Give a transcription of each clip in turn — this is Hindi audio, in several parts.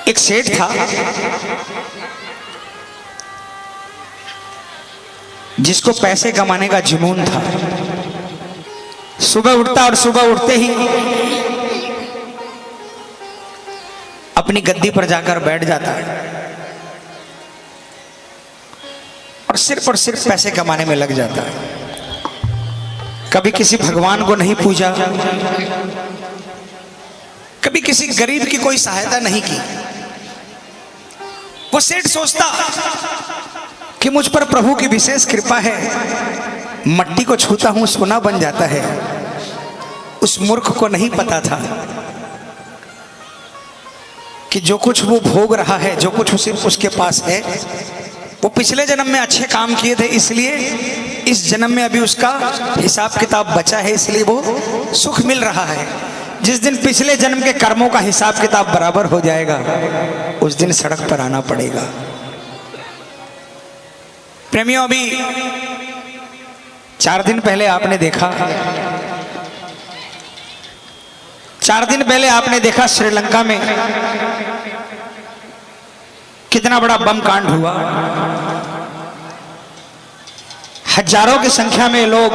एक सेठ था जिसको पैसे कमाने का जुनून था। सुबह उठता और सुबह उठते ही अपनी गद्दी पर जाकर बैठ जाता और सिर्फ पैसे कमाने में लग जाता है। कभी किसी भगवान को नहीं पूजा, कभी किसी गरीब की कोई सहायता नहीं की। वो सेठ सोचता कि मुझ पर प्रभु की विशेष कृपा है, मट्टी को छूता हूं सोना बन जाता है। उस मूर्ख को नहीं पता था कि जो कुछ वो भोग रहा है, जो कुछ सिर्फ उसके पास है, वो पिछले जन्म में अच्छे काम किए थे, इसलिए इस जन्म में अभी उसका हिसाब किताब बचा है, इसलिए वो सुख मिल रहा है। जिस दिन पिछले जन्म के कर्मों का हिसाब किताब बराबर हो जाएगा, उस दिन सड़क पर आना पड़ेगा। प्रेमियों, अभी 4 दिन पहले आपने देखा, 4 दिन पहले आपने देखा श्रीलंका में कितना बड़ा बम कांड हुआ। हजारों की संख्या में लोग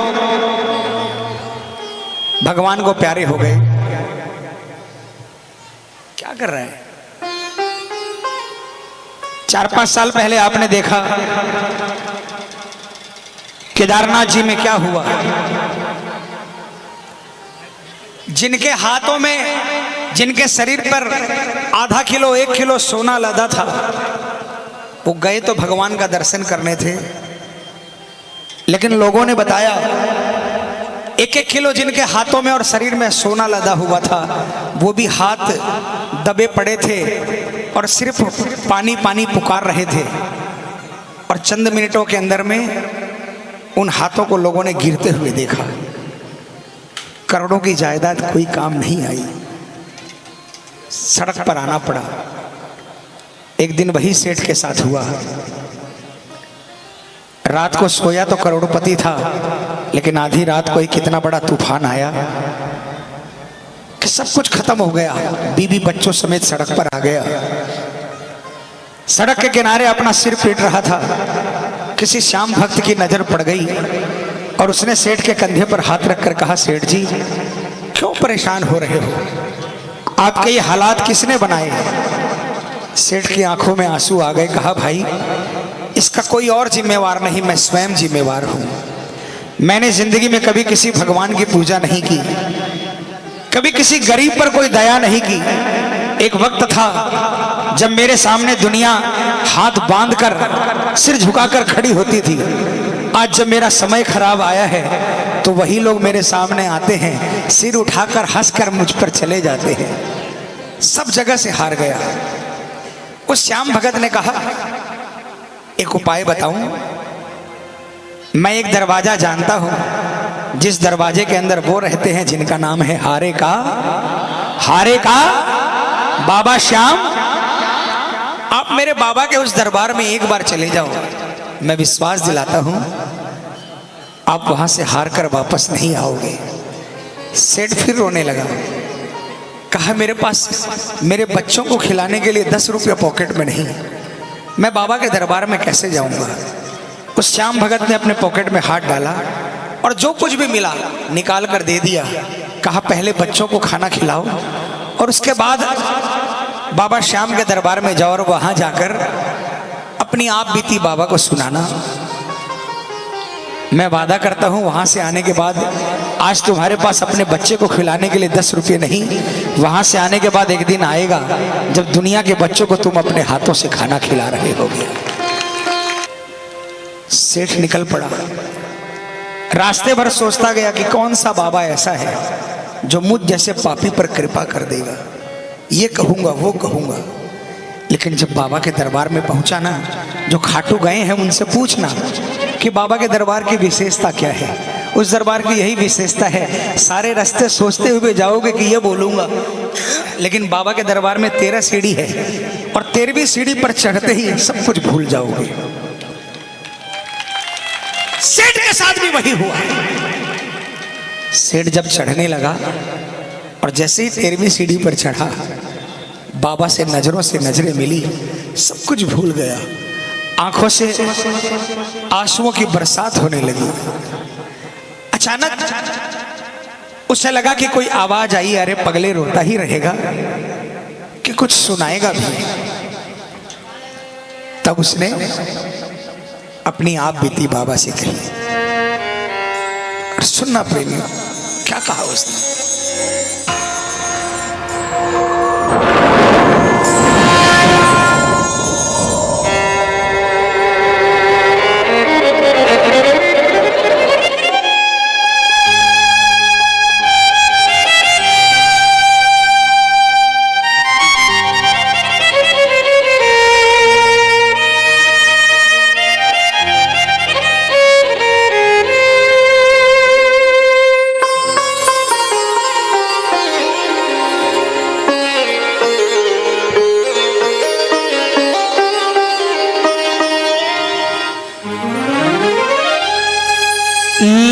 भगवान को प्यारे हो गए। क्या कर रहे हैं? 4-5 साल पहले आपने देखा केदारनाथ जी में क्या हुआ। जिनके हाथों में, जिनके शरीर पर आधा किलो 1 किलो सोना लदा था, वो गए तो भगवान का दर्शन करने थे, लेकिन लोगों ने बताया 1-1 किलो जिनके हाथों में और शरीर में सोना लदा हुआ था, वो भी हाथ दबे पड़े थे और सिर्फ पानी पानी पुकार रहे थे। और चंद मिनटों के अंदर में उन हाथों को लोगों ने गिरते हुए देखा। करोड़ों की जायदाद कोई काम नहीं आई, सड़क पर आना पड़ा। एक दिन वही सेठ के साथ हुआ। रात को सोया तो करोड़पति था, लेकिन आधी रात को ही कितना बड़ा तूफान आया कि सब कुछ खत्म हो गया। बीवी बच्चों समेत सड़क पर आ गया। सड़क के किनारे अपना सिर पीट रहा था। किसी श्याम भक्त की नजर पड़ गई और उसने सेठ के कंधे पर हाथ रखकर कहा, सेठ जी क्यों परेशान हो रहे हो? आपके ये हालात किसने बनाए? सेठ की आंखों में आंसू आ गए। कहा, भाई इसका कोई और जिम्मेवार नहीं, मैं स्वयं जिम्मेवार हूं। मैंने जिंदगी में कभी किसी भगवान की पूजा नहीं की, कभी किसी गरीब पर कोई दया नहीं की। एक वक्त था जब मेरे सामने दुनिया हाथ बांधकर सिर झुकाकर खड़ी होती थी। आज जब मेरा समय खराब आया है तो वही लोग मेरे सामने आते हैं, सिर उठाकर हंसकर मुझ पर चले जाते हैं। सब जगह से हार गया। उस श्याम भगत ने कहा, एक उपाय बताऊं? मैं एक दरवाजा जानता हूं, जिस दरवाजे के अंदर वो रहते हैं जिनका नाम है हारे का बाबा श्याम। आप मेरे बाबा के उस दरबार में एक बार चले जाओ, मैं विश्वास दिलाता हूं आप वहां से हार कर वापस नहीं आओगे। सेठ फिर रोने लगा। कहा, मेरे पास मेरे बच्चों को खिलाने के लिए 10 रुपये पॉकेट में नहीं, मैं बाबा के दरबार में कैसे जाऊंगा? उस श्याम भगत ने अपने पॉकेट में हाथ डाला और जो कुछ भी मिला निकाल कर दे दिया। कहा, पहले बच्चों को खाना खिलाओ और उसके बाद बाबा श्याम के दरबार में जाओ और वहां जाकर अपनी आप बीती बाबा को सुनाना। मैं वादा करता हूं वहां से आने के बाद, आज तुम्हारे पास अपने बच्चे को खिलाने के लिए 10 रुपये नहीं, वहां से आने के बाद एक दिन आएगा जब दुनिया के बच्चों को तुम अपने हाथों से खाना खिला रहे होगे। सेठ निकल पड़ा। रास्ते भर सोचता गया कि कौन सा बाबा ऐसा है जो मुझ जैसे पापी पर कृपा कर देगा। ये कहूंगा, वो कहूंगा, लेकिन जब बाबा के दरबार में पहुंचा ना, जो खाटू गए हैं उनसे पूछना कि बाबा के दरबार की विशेषता क्या है। उस दरबार की यही विशेषता है, सारे रास्ते सोचते हुए जाओगे कि ये बोलूंगा, लेकिन बाबा के दरबार में 13 सीढ़ी है और 13वीं सीढ़ी पर चढ़ते ही सब कुछ भूल जाओगे। सेठ के साथ भी वही हुआ। सेठ जब चढ़ने लगा और जैसे ही 13वीं सीढ़ी पर चढ़ा बाबा से नजरों से नजरें मिली, सब कुछ भूल गया। आंखों से आंसुओं की बरसात होने लगी। अचानक उसे लगा कि कोई आवाज आई, अरे पगले रोता ही रहेगा कि कुछ सुनाएगा भी। तब उसने अपनी आप बीती बाबा से कही। और सुनना प्रेमियों, क्या कहा उसने?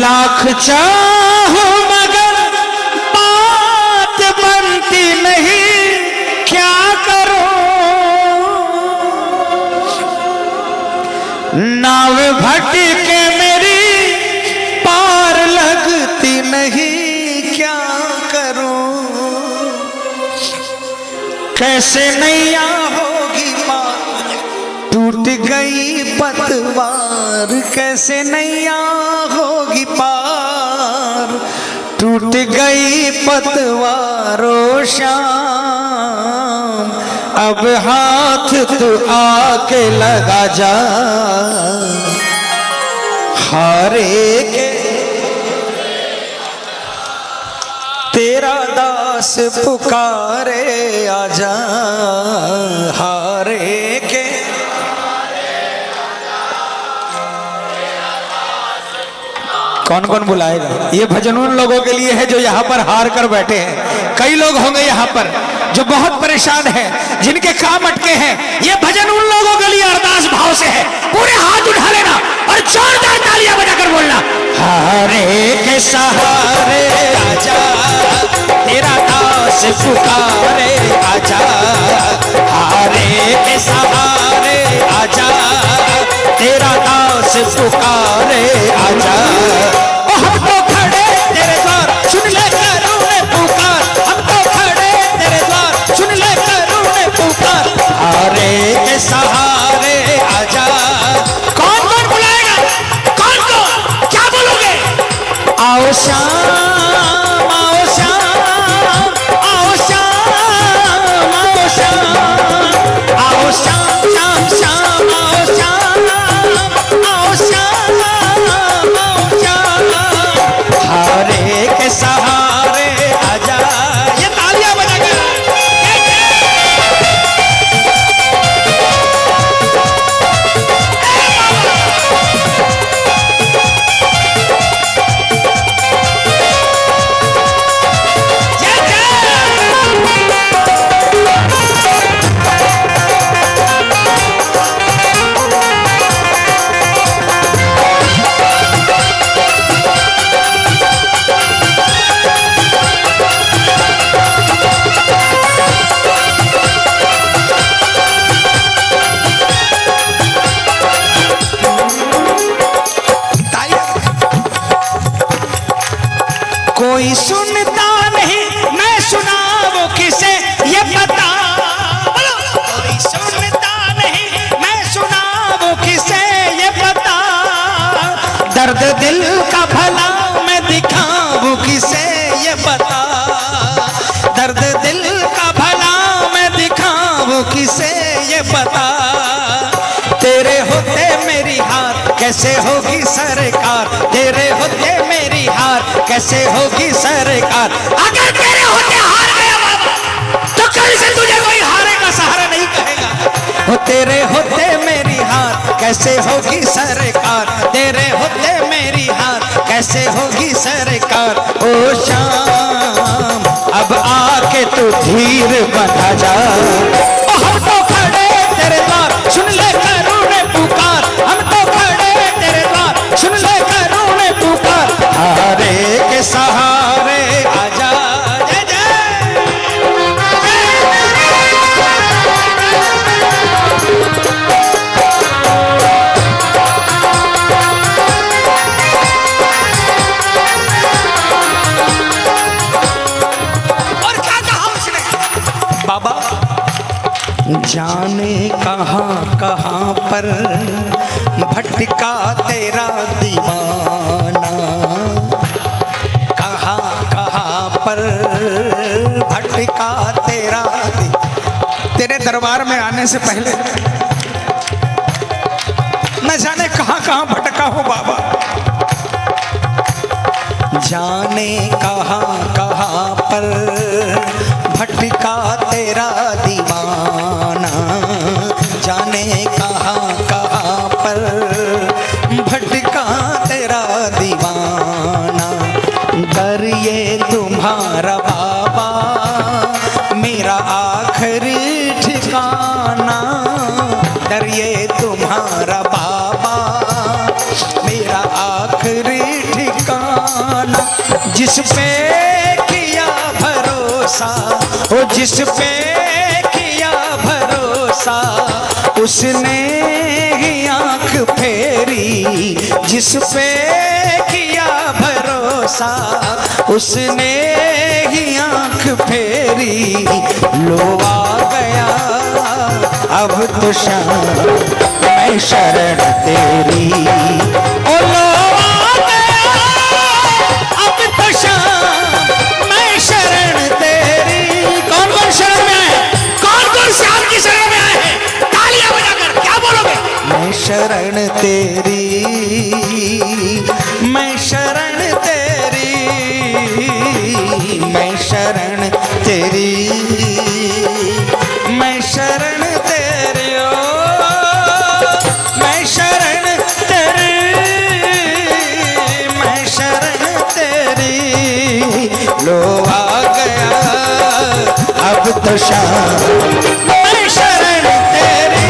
लाख चाहो मगर बात बनती नहीं, क्या करो नाव भटके मेरी पार लगती नहीं, क्या करूं कैसे नैया होगी पार, टूट गई पतवार कैसे नैया होगी पार, टूट गई पतवारों श्याम, अब हाथ तू आके लगा जा, हारे के तेरा दास पुकारे आजा, हारे के कौन कौन बुलाएगा? ये भजन उन लोगों के लिए है जो यहाँ पर हार कर बैठे हैं। कई लोग होंगे यहाँ पर जो बहुत परेशान हैं, जिनके काम अटके हैं। ये भजन उन लोगों के लिए अरदास भाव से है। पूरे हाथ उठा लेना और जोरदार तालियां बजाकर बोलना, हारे के सहारे आजा, तेरा दास पुकारे आजा, हारे के सहारे आजा, तेरा दास पुकारे आजा, हम तो खड़े तेरे द्वार सुन ले करूँ पुकार, हम तो खड़े तेरे द्वार सुन ले करूँ पुकार, हारे के सहारे आजा। कौन कौन बुलाएगा? कौन कौन? क्या बोलोगे? आओ श्याम आओ श्याम आओ श्याम आओ श्याम आओ श्याम श्याम श्याम आओ श्याम आओ श्याम आओ श्याम, हारे के सहारे आजा। ये तालियां बजाकर कोई सुनता नहीं, मैं सुनाऊं किसे ये बता, कोई सुनता नहीं, मैं सुनाऊं किसे ये बता, दर्द दिल का भला मैं दिखाऊं किसे ये बता, दर्द दिल का भला मैं दिखाऊं किसे ये बता, तेरे होते मेरी हार कैसे होगी सरकार, तेरे होते मेरी हार कैसे होगी सरकार, अगर तेरे होते हार गया बाबा तो कल से तुझे कोई हारे का सहारा नहीं कहेगा, वो तेरे होते मेरी हार कैसे होगी सरकार, तेरे होते मेरी हार कैसे होगी सरकार, ओ श्याम अब आके तू धीर बंधा जा, ओ हम तो खड़े तेरे द्वार सुन ले करूँ पुकार, हम तो खड़े तेरे द्वार सुन ले करूँ पुकार, हारे के सहारे आजा। जय जय जाने कहाँ कहाँ पर भटका तेरा दीवाना, कहाँ कहाँ पर भटका तेरा तेरे दरबार में आने से पहले न जाने कहाँ कहाँ भटका हो बाबा। जाने कहाँ कहाँ पर भटका तेरा दीवाना, जाने कहाँ कहाँ पर भटका तेरा दीवाना। दर ये तुम्हारा बाबा मेरा आखिरी ठिकाना, दर ये तुम्हारा बाबा मेरा आखिरी ठिकाना। जिस पे किया भरोसा, ओ जिस पे किया भरोसा उसने ही आंख फेरी, जिस पे किया भरोसा उसने ही आंख फेरी। लो आ गया अब तो शाम मैं शरण तेरी, ओ लो आ गया अब तो शाम मैं शरण तेरी। कौन कौन शरण में आए, कौन कौन श्याम की शरण में आए हैं? तालियां बजाकर क्या बोलोगे? मैं शरण तेरी, मैं शरण तेरी, मैं शरण तेरी, मैं शरण तेरी, ओ मैं शरण तेरी, मैं शरण तेरी। लो आ गया अब तो शाम मैं शरण तेरी।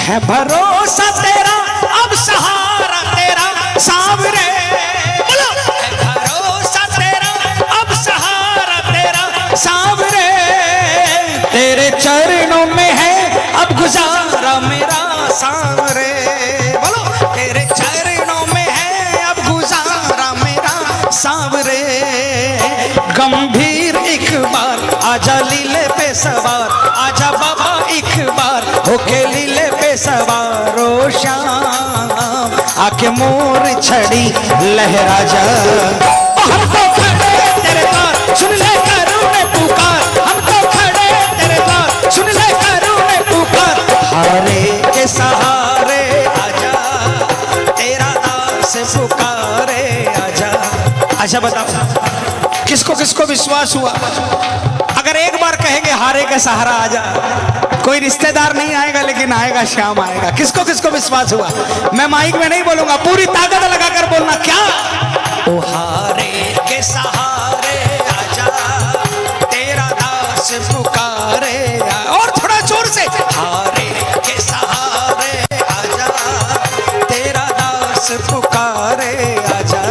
है भरोसा तेरा अब सहारा तेरा सांवरे, है भरोसा तेरा अब सहारा तेरा सांवरे। तेरे चरणों में है अब गुजारा मेरा सांवरे, बोलो तेरे चरणों में है अब गुजारा मेरा सांवरे। गंभीर एक बार आजा लीले पे सवार, आजा बाबा एक बार होके लीले पे सवारो श्याम। आके मोर छड़ी लहरा जा, हमको खड़े तेरे द्वार सुन ले करुणे पुकार, हमको खड़े तेरे द्वार सुन ले करुणे पुकार। हारे के सहारे आजा तेरा दास पुकारे आजा। अच्छा बताओ किसको किसको विश्वास हुआ? अगर एक बार कहेंगे हारे का सहारा आजा, कोई रिश्तेदार नहीं आएगा लेकिन आएगा श्याम आएगा। किसको किसको विश्वास हुआ? मैं माइक में नहीं बोलूंगा, पूरी ताकत लगाकर बोलना। क्या? ओ हारे के सहारे आजा तेरा दास पुकारे। और थोड़ा जोर से, हारे के सहारे आजा तेरा दास पुकारे आजा।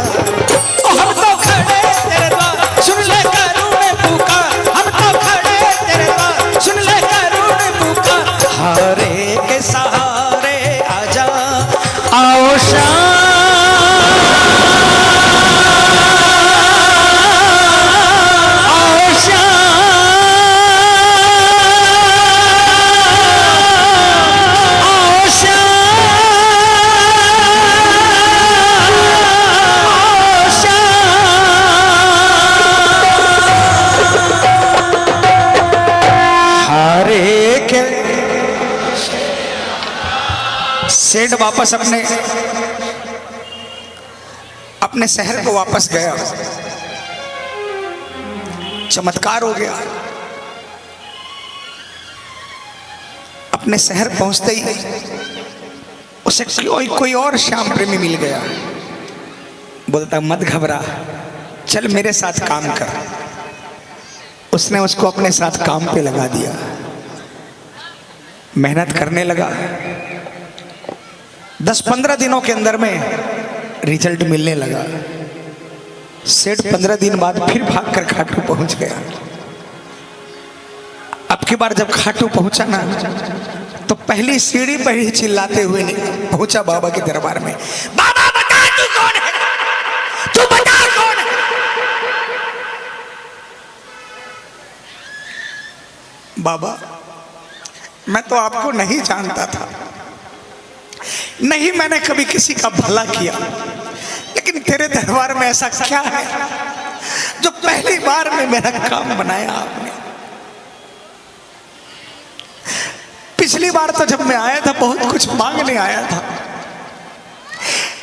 हम तो खड़े तेरे द्वार सुन ले करुणे पुकार, हम तो खड़े तेरे द्वार सुन ले करुणे पुकार। हारे के सहारे आजा आओ श्याम, आओ श्याम, आओ श्याम, आओ श्याम। हारे के सेठ वापस अपने शहर को वापस गया। चमत्कार हो गया। अपने शहर पहुंचते ही उसे कोई और श्याम प्रेमी मिल गया। बोलता मत घबरा, चल मेरे साथ काम कर। उसने उसको अपने साथ काम पे लगा दिया, मेहनत करने लगा। 10-15 दिनों के अंदर में रिजल्ट मिलने लगा। सेठ 15 दिन बाद फिर भागकर खाटू पहुंच गया। अब की बार जब खाटू पहुंचा ना, तो पहली सीढ़ी पर ही चिल्लाते हुए पहुंचा बाबा के दरबार में। बाबा बता तू कौन है, तू बता कौन है। बाबा मैं तो आपको नहीं जानता था, नहीं मैंने कभी किसी का भला किया, लेकिन तेरे दरबार में ऐसा क्या है जो पहली बार में मेरा काम बनाया आपने। पिछली बार तो जब मैं आया था बहुत कुछ मांगने आया था,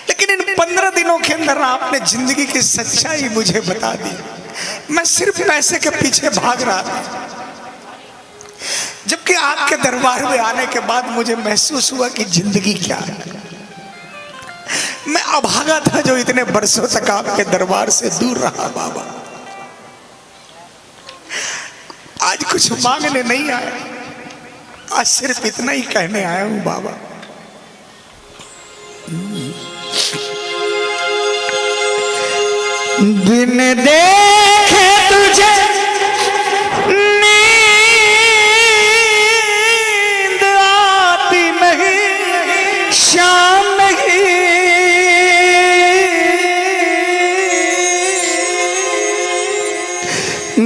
लेकिन इन 15 दिनों के अंदर आपने जिंदगी की सच्चाई मुझे बता दी। मैं सिर्फ पैसे के पीछे भाग रहा था, जबकि आपके दरबार में आने के बाद मुझे महसूस हुआ कि जिंदगी क्या है। मैं अभागा था जो इतने बरसों तक आपके दरबार से दूर रहा। बाबा आज कुछ मांगने नहीं आया, आज सिर्फ इतना ही कहने आया हूं बाबा। दिन देखे तुझे नींद आती नहीं, शाम नहीं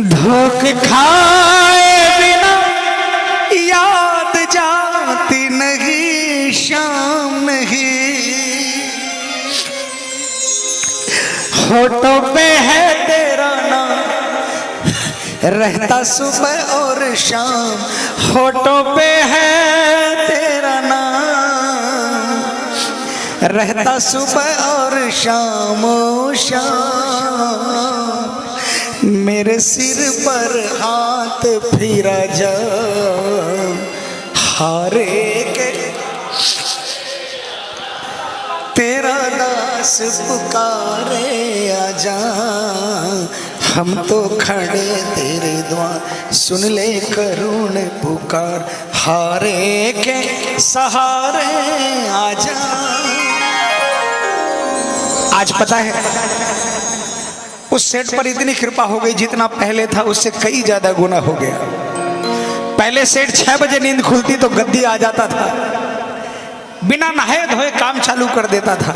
धोख खाए बिना याद जाती नहीं, शाम नहीं होठों पे है तेरा नाम रहता सुबह और शाम, होठों पे है तेरा नाम रहता सुबह और शाम ओ शाम। मेरे सिर पर हाथ फिरा जा हारे के तेरा दास पुकारे आजा। हम तो खड़े तेरे द्वार सुन ले करुण पुकार, हारे के सहारे आजा। आज पता है उस सेठ पर इतनी कृपा हो गई, जितना पहले था उससे कई ज्यादा गुना हो गया। पहले सेठ 6 बजे नींद खुलती तो गद्दी आ जाता था, बिना नहाए धोए काम चालू कर देता था।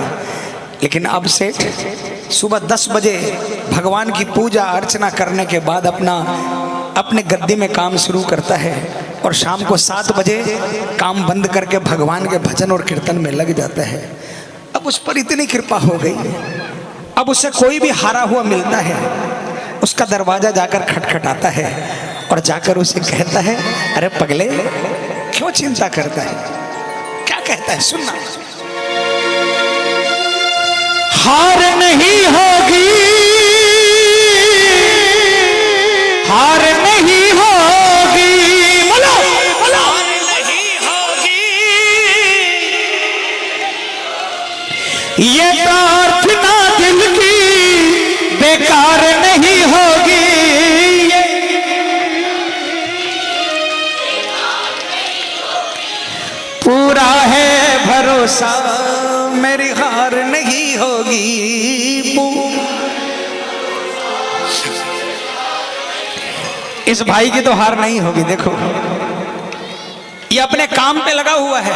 लेकिन अब सेठ सुबह 10 बजे भगवान की पूजा अर्चना करने के बाद अपने गद्दी में काम शुरू करता है, और शाम को 7 बजे काम बंद करके भगवान के भजन और कीर्तन में लग जाता है। अब उस पर इतनी कृपा हो गई, अब उसे कोई भी हारा हुआ मिलता है, उसका दरवाजा जाकर खटखटाता है और जाकर उसे कहता है, अरे पगले क्यों चिंता करता है। क्या कहता है सुनना। हार नहीं होगी, हार नहीं होगी, बोलो बोलो, हार नहीं होगी। ये प्रार्थना दिल की बेकार नहीं होगी, पूरा है भरोसा मेरी हार नहीं होगी। इस भाई की तो हार नहीं होगी। देखो ये अपने काम पे लगा हुआ है,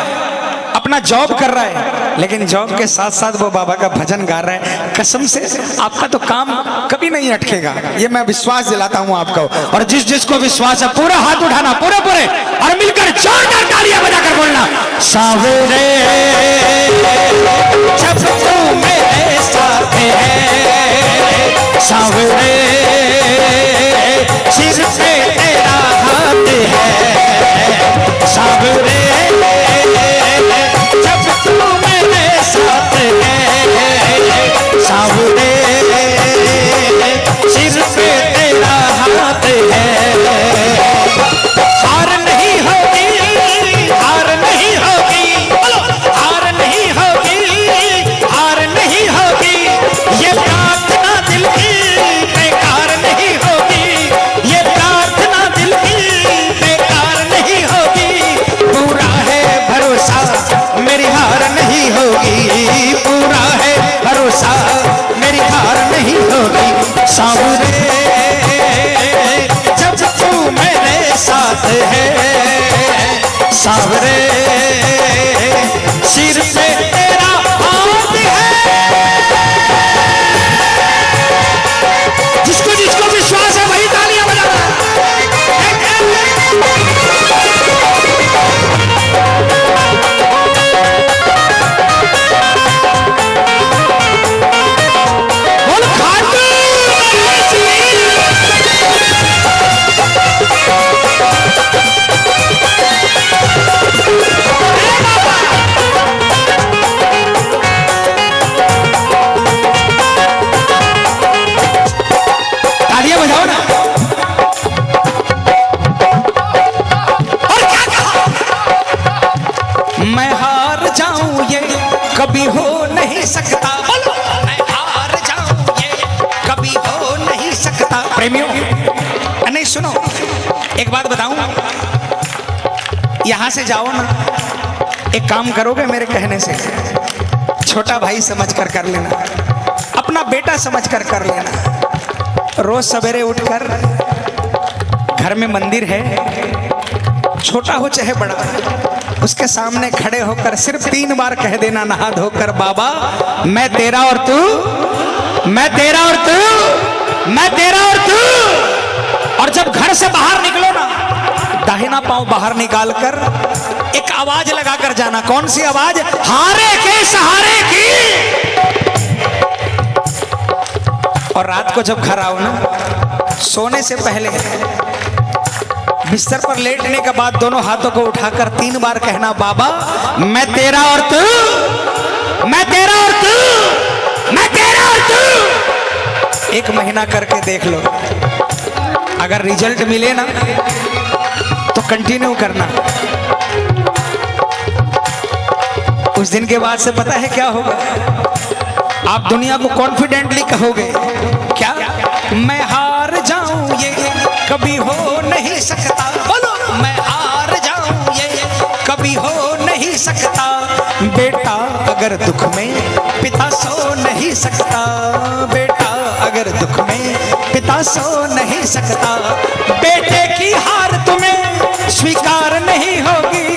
अपना जॉब कर रहा है, लेकिन जॉब के साथ साथ वो बाबा का भजन गा रहा है। कसम से आपका तो काम कभी नहीं अटकेगा, ये मैं विश्वास दिलाता हूँ आपको। और जिस जिसको विश्वास है पूरा हाथ उठाना, पूरे पूरे, और मिलकर जोरदार तालियां बजाकर बोलना, सावरे जब तू मेरे साथ है, सावरे सिर पे तेरा हाथ है, सावरे जब तू मेरे साथ है, सावरे सिर पे तेरा हाथ है। हार नहीं होगी, हार नहीं होगी, बोलो हार नहीं होगी, हार नहीं होगी। ये प्रार्थना दिल की सांवरे जब तू मेरे साथ है, सांवरे सिर पे तेरा हाथ है। जिसको जिसको विश्वास है वही तालियां बजाना। कभी हो नहीं सकता, बोलो मैं हार जाऊं ये कभी हो नहीं सकता। प्रेमियों नहीं सुनो, एक बात बताऊं, यहां से जाओ ना, एक काम करोगे मेरे कहने से, छोटा भाई समझकर कर लेना, अपना बेटा समझकर कर लेना। रोज सवेरे उठकर घर में मंदिर है, छोटा हो चाहे बड़ा, उसके सामने खड़े होकर सिर्फ 3 बार कह देना नहा धोकर, बाबा मैं तेरा और तू, मैं तेरा और तू, मैं तेरा और तू। और जब घर से बाहर निकलो ना, दाहिना पांव बाहर निकालकर एक आवाज लगाकर जाना। कौन सी आवाज? हारे के सहारे की। और रात को जब घर आओ ना, सोने से पहले बिस्तर पर लेटने के बाद दोनों हाथों को उठाकर 3 बार कहना, बाबा मैं तेरा और तू, मैं तेरा और तू, मैं तेरा और तू। 1 महीना करके देख लो, अगर रिजल्ट मिले ना तो कंटिन्यू करना। उस दिन के बाद से पता है क्या होगा? आप दुनिया को कॉन्फिडेंटली कहोगे क्या? मैं हार जाऊं ये कभी हो नहीं सकता, बोलो मैं हार जाऊं ये कभी हो नहीं सकता। बेटा अगर दुख में पिता सो नहीं सकता, बेटा अगर दुख में पिता सो नहीं सकता। बेटे की हार तुम्हें स्वीकार नहीं होगी,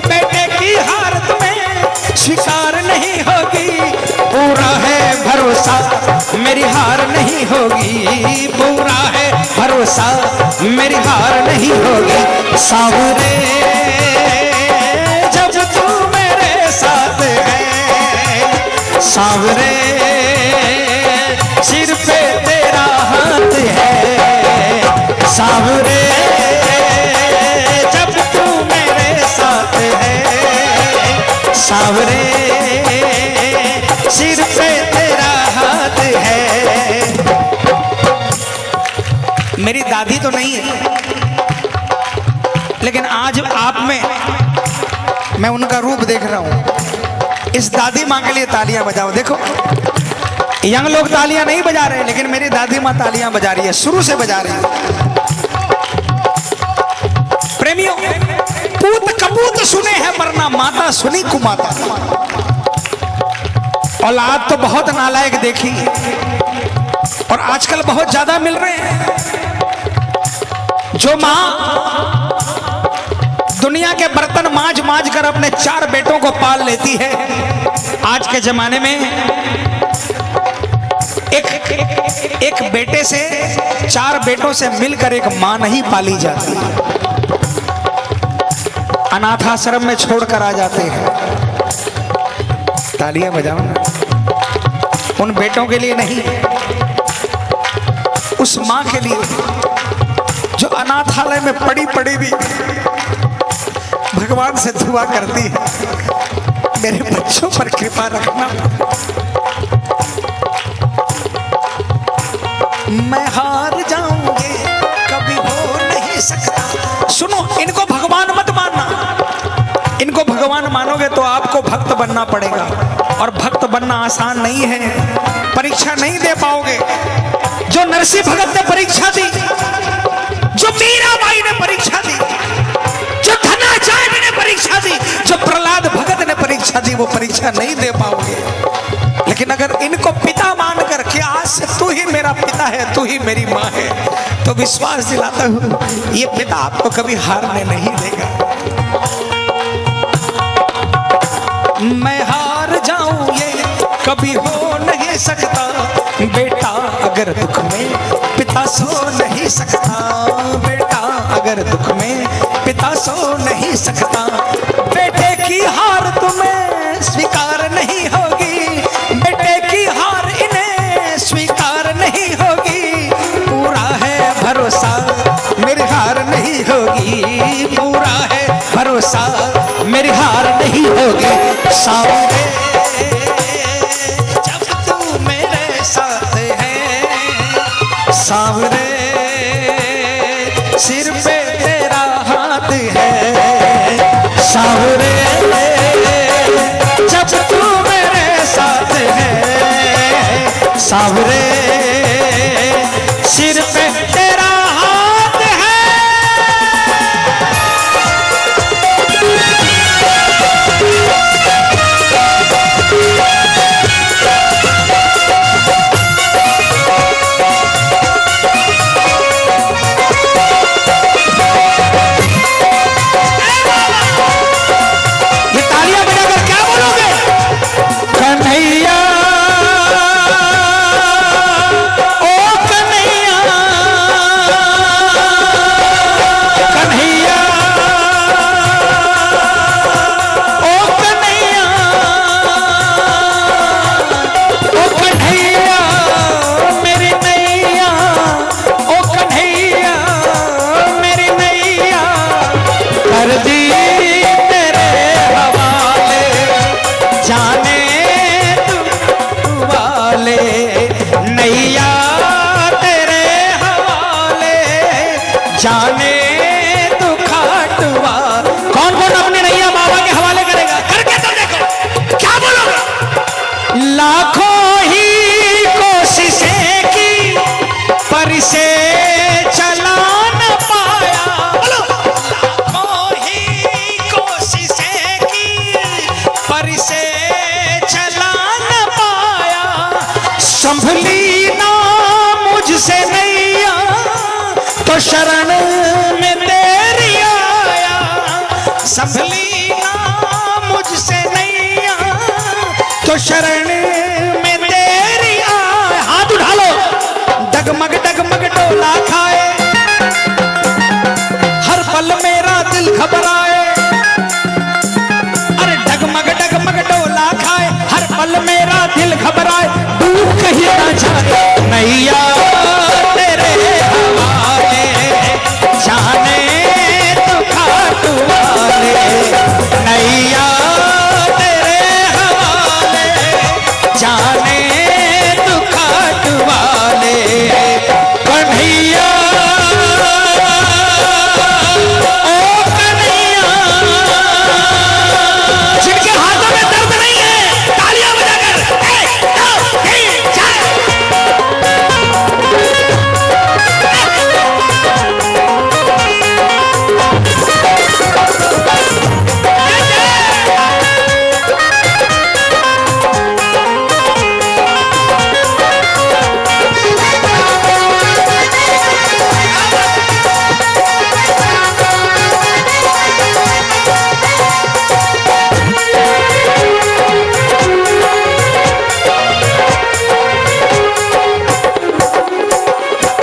बेटे की हार तुम्हें स्वीकार नहीं होगी। पूरा है भरोसा मेरी हार नहीं होगी, पूरा है भरोसा मेरी हार नहीं होगी। सांवरे जब तू मेरे साथ है, सांवरे सिर पे तेरा हाथ है, सांवरे जब तू मेरे साथ है, सांवरे सिर पे तेरा हाथ है। मेरी दादी तो नहीं है, लेकिन आज आप में मैं उनका रूप देख रहा हूं। इस दादी माँ के लिए तालियां बजाओ। देखो यंग लोग तालियां नहीं बजा रहे, लेकिन मेरी दादी माँ तालियां बजा रही है, शुरू से बजा रही है। प्रेमियों, पूत कपूत सुने हैं पर ना माता सुनी कुमाता। औलाद तो बहुत नालायक देखी और आजकल बहुत ज्यादा मिल रहे हैं। जो मां दुनिया के बर्तन मांज मांज कर अपने 4 बेटों को पाल लेती है, आज के जमाने में एक बेटे से 4 बेटों से मिलकर एक मां नहीं पाली जाती, अनाथाश्रम में छोड़कर आ जाते हैं। तालियां बजाओ ना, उन बेटों के लिए नहीं, उस मां के लिए जो अनाथालय में पड़ी पड़ी भी भगवान से दुआ करती है, मेरे बच्चों पर कृपा रखना। मैं हार जाऊंगी कभी हो नहीं सकता। सुनो, इनको भगवान मत मानना, इनको भगवान मानोगे तो आपको भक्त बनना पड़ेगा, और भक्त बनना आसान नहीं है, परीक्षा नहीं दे पाओगे। जो नरसिंह भगत ने परीक्षा दी, जो मीराबाई ने परीक्षा दी, जो धनाचार्य ने परीक्षा दी, जो प्रहलाद भगत ने परीक्षा दी, वो परीक्षा नहीं दे पाओगे। लेकिन अगर इनको पिता मानकर के आज से तू ही मेरा पिता है, तू ही मेरी माँ है, तो विश्वास दिलाता हूँ ये पिता आपको कभी हारने नहीं देगा। मैं हार जाऊं ये कभी हो नहीं सकता, बेटा अगर दुख में पिता सो नहीं सकता, बेटा अगर दुख में पिता सो नहीं सकता। बेटे की हार तुम्हें स्वीकार नहीं होगी, बेटे की हार इन्हें स्वीकार नहीं होगी। पूरा है भरोसा मेरी हार नहीं होगी, पूरा है भरोसा मेरी हार नहीं होगी। सावरे जब तू मेरे साथ है, सावरे सिर पे तेरा हाथ है, सावरे जब तू मेरे साथ है, सावरे सिर पे तेरा हाथ है। जाने तू खाटुआ। कौन कौन अपने नैया बाबा के हवाले करेगा? करके तो देखो, क्या बोलोगे? लाखों ही कोशिशें की पर से चला न पाया, बोलो। लाखों ही कोशिशें की पर से चला न पाया। संभली ना मुझसे नैया तो शरण में तेरी आया, संभली ना मुझसे नैया तो शरण में तेरी आया। हाथ उठा लो। डगमग डगमग डोला खाए, हर पल मेरा दिल घबराए। अरे डगमग डगमग डोला खाए, हर पल मेरा दिल घबराए। डूब कहीं ना जाए नैया तेरे हवाले, जाने तो खाटू वाले। नैया तेरे हवाले, जाने तो खाटू वाले। कन्हैया ओ कन्हैया, जिनके हाथों में दर्द नहीं है तालियां बजाकर 1 2 3 4।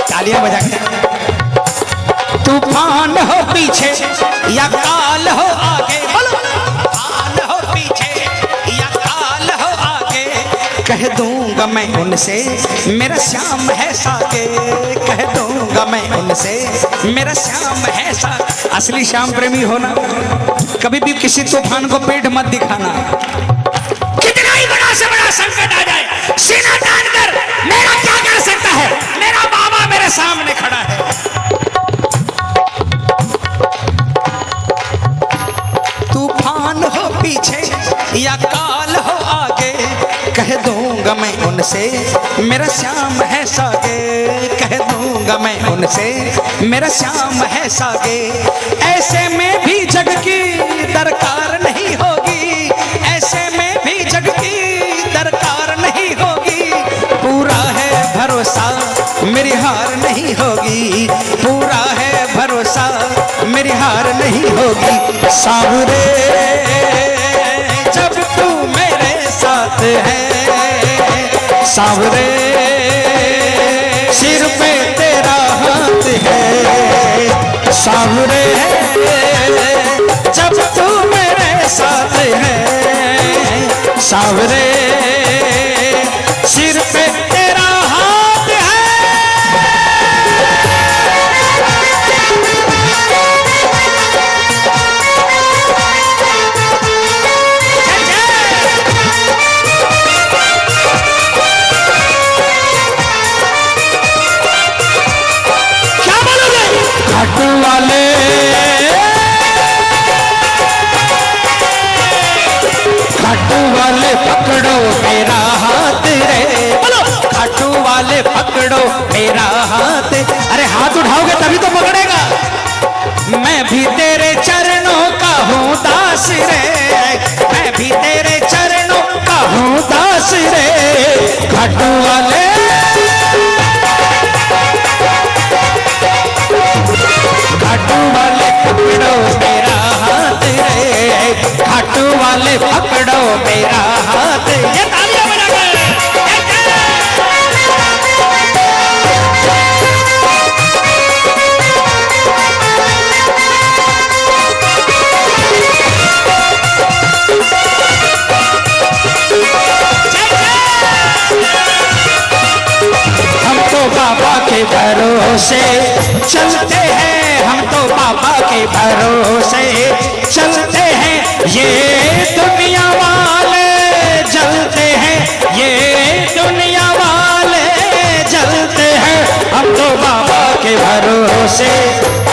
तालियां बजा के। तूफान हो पीछे या काल हो आगे, बोलो। तूफान हो पीछे या काल हो आगे, कह दूंगा मैं उनसे मेरा श्याम है साके। कह दूंगा मैं उनसे मेरा श्याम है साके। असली श्याम प्रेमी होना, कभी भी किसी तूफान को पेट मत दिखाना। कितना ही बड़ा से बड़ा संकट आ जाए, सीना तान कर मेरा क्या कर सकता है, मेरा बाबा मेरे सामने खड़ा है। तूफान हो पीछे या काल हो आगे, कह दूंगा मैं उनसे मेरा श्याम है सागे। कह दूंगा मैं उनसे मेरा श्याम है सागे। ऐसे में भी जग की दरकार नहीं होगी, ऐसे में भी जग की दरकार नहीं होगी। पूरा है मेरी हार नहीं होगी, पूरा है भरोसा मेरी हार नहीं होगी। सावरे जब तू मेरे साथ है, सावरे सिर पे तेरा हाथ है, सावरे जब तू मेरे साथ है, सावरे सिर पे तेरा हाथ है। क्या बोलोगे? घाटू वाले खाटू वाले पकड़ो मेरा हाथ रे, बोलो खाटू वाले पकड़ो मेरा हाथ। अरे हाथ उठाओगे तभी तो पकड़ेगा। मैं भी तेरे चरणों का हूँ दास रे, मैं भी तेरे चरणों का हूँ दास रे। खाटू वाले खाटू वाले पकड़ो मेरा हाथ रे, खाटू वाले पकड़ो मेरा हाथ। ये तालियां बजाकर हम तो बाबा के भरोसे चलते हैं, हम तो बाबा के भरोसे चलते हैं। ये दुनिया वाले जलते हैं, ये दुनिया वाले जलते हैं। हम तो बाबा के भरोसे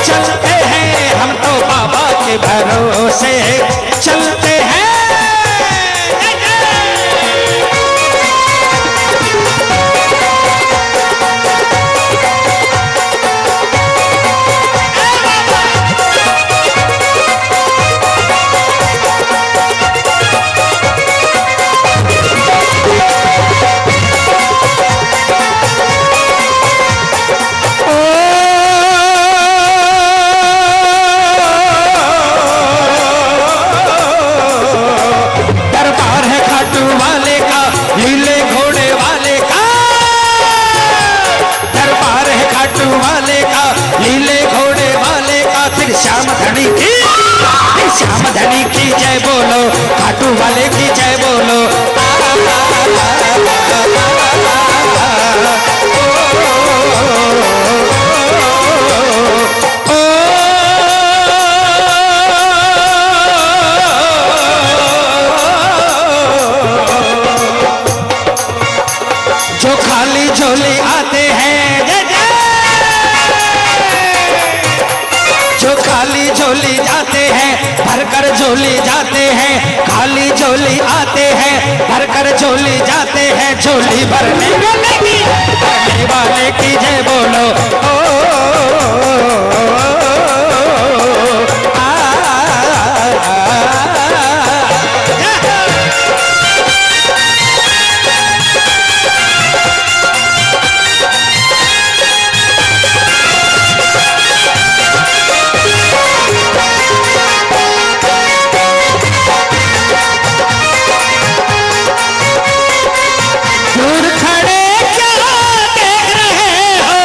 चलते हैं, हम तो बाबा के भरोसे चलते हैं। श्याम धनी की जय बोलो, खाटू वाले की जय बोलो। जो खाली झोली आते हैं, जो खाली झोली जाते हैं भरकर झोली जाते हैं, खाली झोली आते हैं भरकर झोली जाते हैं। झोली भरने वाले की जय बोलो। दूर खड़े क्या देख रहे हो,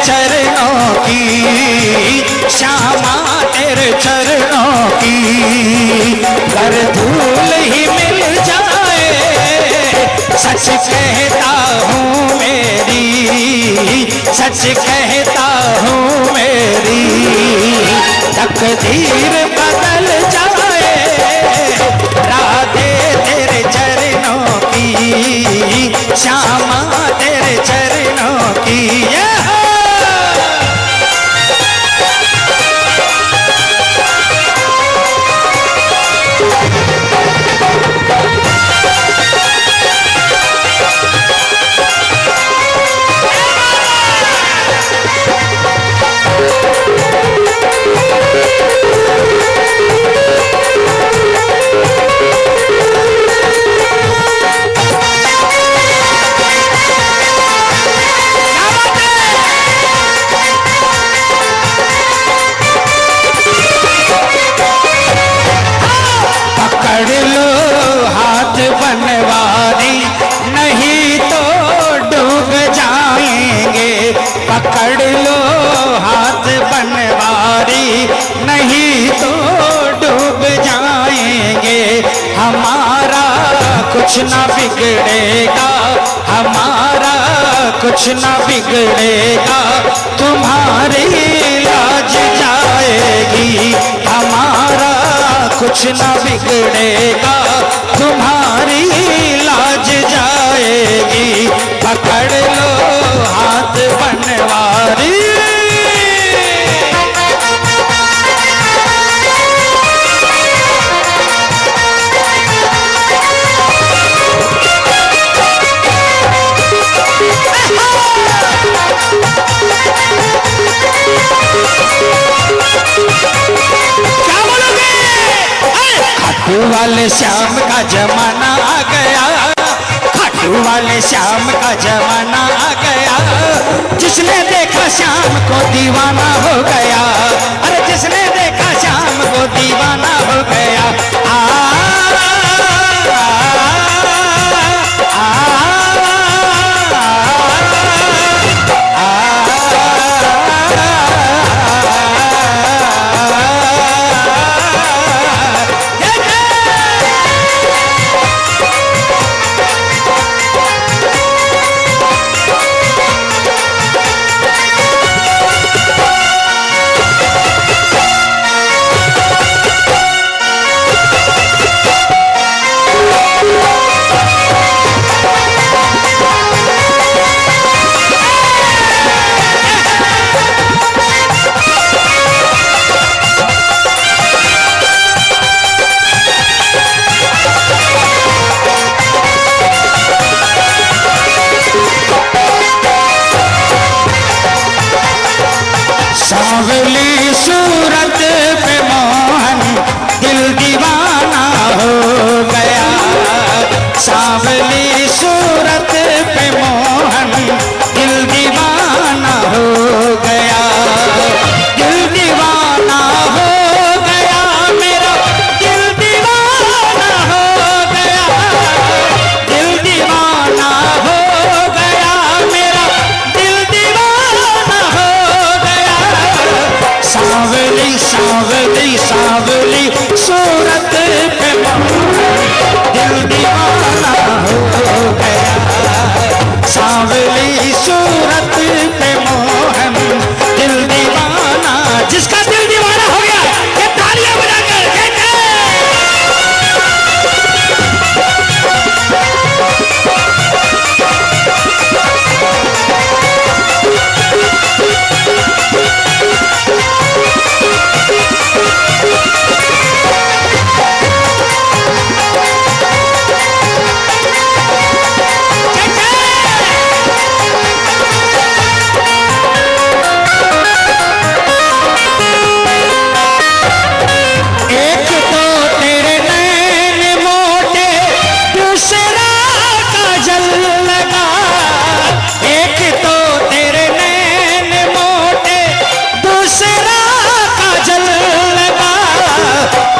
चरणों की, श्यामा तेरे चरणों की, कर धूल ही मिल जाए, सच कहता हूँ मेरी, सच कहता हूँ मेरी, तकदीर बदल जाए, राधे तेरे चरणों की, श्यामा तेरे चरणों की। पकड़ लो हाथ बनवारी, नहीं तो डूब जाएंगे, पकड़ लो हाथ बनवारी, नहीं तो डूब जाएंगे, हमारा कुछ ना बिगड़ेगा, हमारा कुछ ना बिगड़ेगा, तुम्हारी लाज जाएगी, हमारा कुछ ना बिगड़ेगा, तुम्हारी लाज जाएगी, पकड़ लो हाथ बनवारी। खाटू वाले श्याम का जमाना आ गया, खाटू वाले श्याम का जमाना आ गया, जिसने देखा श्याम को दीवाना हो गया, अरे जिसने देखा श्याम को दीवाना हो गया। सांवली सूरत पे मोहन दिल दीवाना हो गया, सांवली सूरत पे मोहन दिल दीवाना हो गया, दिल दीवाना हो गया, मेरा दिल दीवाना हो गया, दिल दीवाना हो गया, मेरा दिल दीवाना हो गया। सांवली सांवली सांवली सूरत पे दिल दीवाना हो गया, सांवली सूरत पे मोहन दिल दीवाना, जिसका दिल दीवाना हो गया ये तालियां बजाकर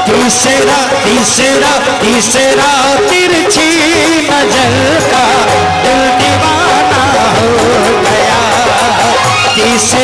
तीसरा तीसरा तीसरा तिरछी नजर का दिल दीवाना हो गया, तीसरा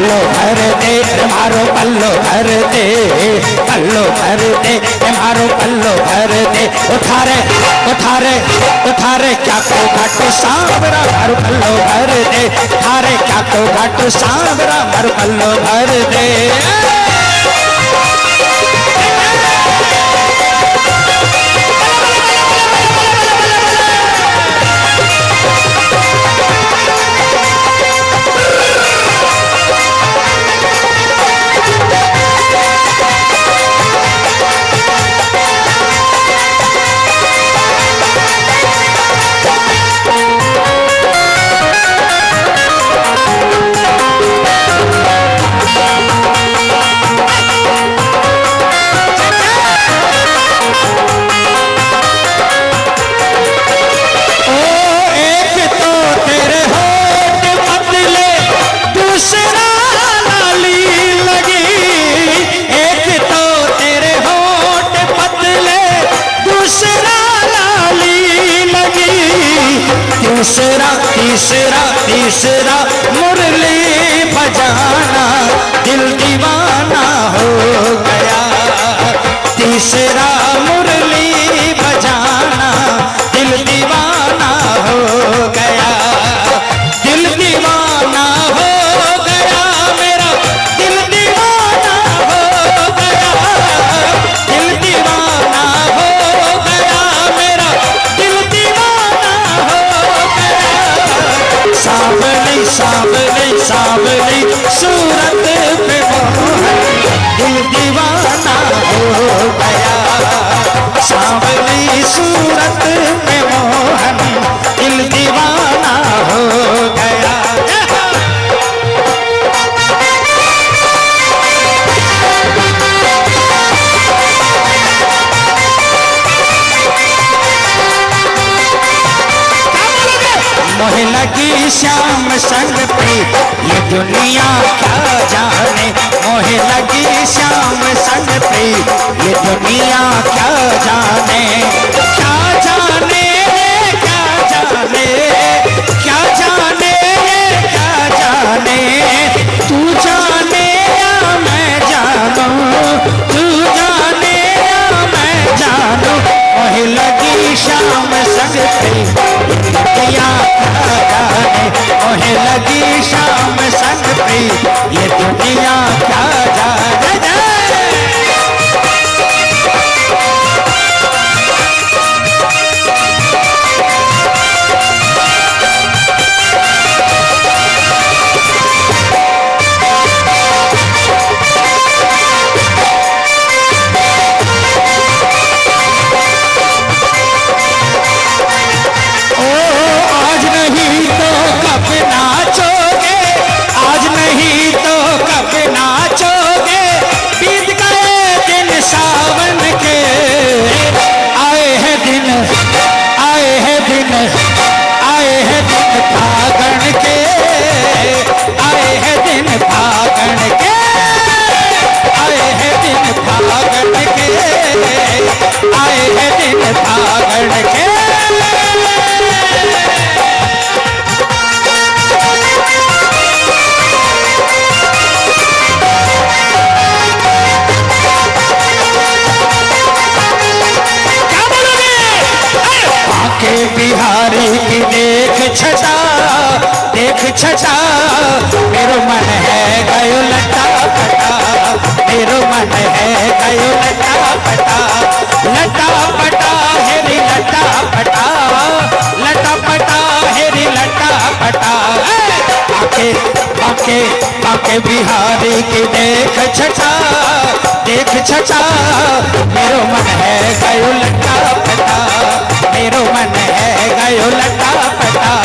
पल्लो भर दे मारो पल्लो भर दे, पल्लो भर दे मारो पल्लो भर दे। उठारे उठारे उठारे क्या को घाट सांवरा मारो पल्लो भर दे, उठारे क्या को घाट सांवरा मारो पल्लो भर दे। तीसरा तीसरा तीसरा मुरली बजाना दिल दीवाना हो गया। तीसरा मुरली बजाना दिल दीवाना हो गया। दिल दीवाना हो गया मेरा, दिल दीवाना हो गया। दिल दीवाना हो गया मेरा, दिल दीवाना हो गया। सावली सावली सावली सूरत पे मोहन दिल दीवाना हो गया। सावली सूरत पे मोहन दिल दीवाना हो गया। मोहे लगी श्याम संग प्रीत ये दुनिया क्या जाने। मोहे लगी श्याम संग प्रीत ये दुनिया क्या जाने। क्या जाने क्या जाने क्या जाने क्या जाने। तू जाने या मैं जानूं, तू जाने या मैं जानूं। मोहे लगी श्याम संग प्रीत दुनिया क्या जाने। मोहे लगी शाम संग प्रीत ये दुनिया क्या जाने। बिहारी की देख छटा, देख छटा मेरो मन है गयो लटा पटा। मेरो मन है गयो लटा पटा। लटा पटा हेरी लटा पटा, लटा पटा हेरी लटा पटा। आके आके आके बिहारी की देख छटा, देख छटा मेरो मन है गयो लटा पटा। मेरो मन है गयो लटा पटा।